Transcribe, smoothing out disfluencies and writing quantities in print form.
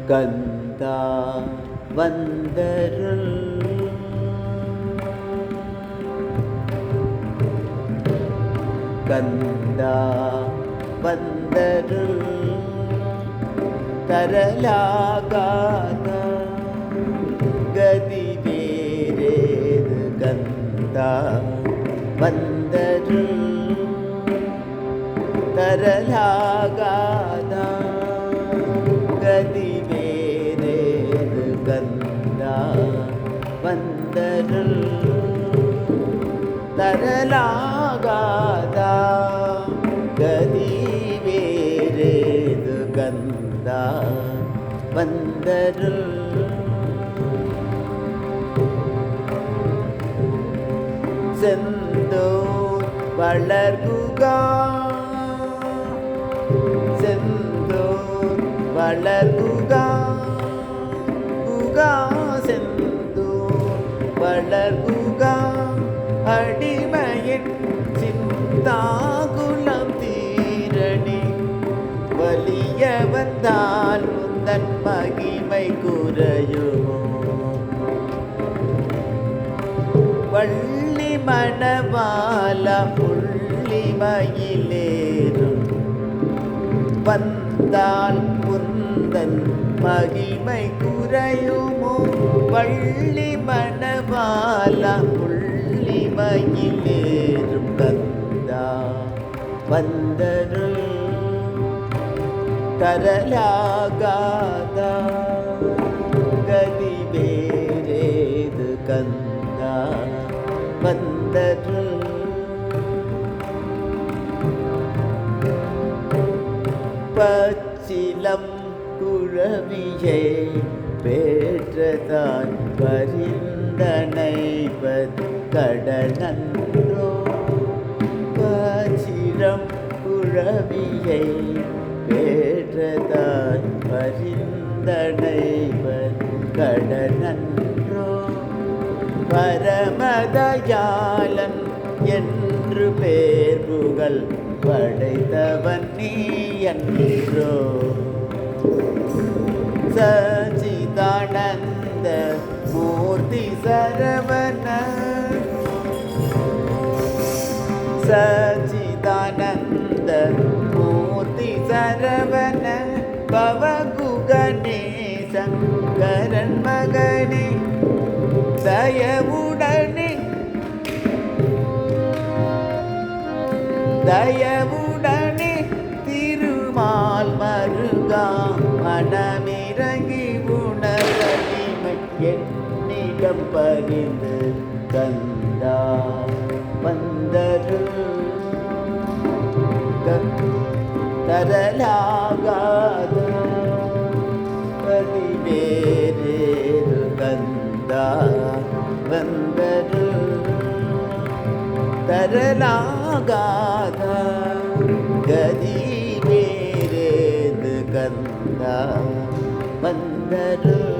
கந்தா வந்தருள் கந்தா வந்தருள் தரலாகாத கதி வேறேது கந்தா வந்தருள் தரலாகாத கதி வேறேது கந்தா வந்தருள் தரலாகாத கதி வேறேது கந்தா வந்தருள் செந்தூர் வளர்குகா செந்தூர் வளர்குகா குகா செந்தூர் வளர்குகா அடிமையின் சிந்தாகுலம் தீரணி வலிய வந்தால் உந்தன் மகிமை குறையுமோ வள்ளி மணவாள புள்ளிமயிலேறும் வந்தால் உந்தன் மகிமை குறையுமோ வள்ளி மணவாள புள்ளிமயிலேறும் கந்தா வந்தருள் தரலாகாத கதி வேறேது கந்தா வந்தருள் பச்சிலம் குழவியை பேற்றதாய் பரிந்தனைவது கடனன்றோ பச்சிலம் குழவியை பேற்றதாய் பரிந்தனைவது கடனன்றோ பரமதயாளன் என்று பேர் புகழ் படைத்தவன் நீ என்றோ சச்சிதானந்த மூர்த்தி சரவண சச்சிதானந்த மூர்த்தி சரவண பவகுகணே சங்கரன் மகனே தயவுடனே தயவுடனே திருமால் மருகா மனமிறங்கி உணரடிமை என்னிடம் பகிர்ந்து கந்தா வந்தருள் தரலாகாத கதி வேறேது கந்தா வந்தருள் தரலாகாத கதி வேறேது கந்தா வந்தருள்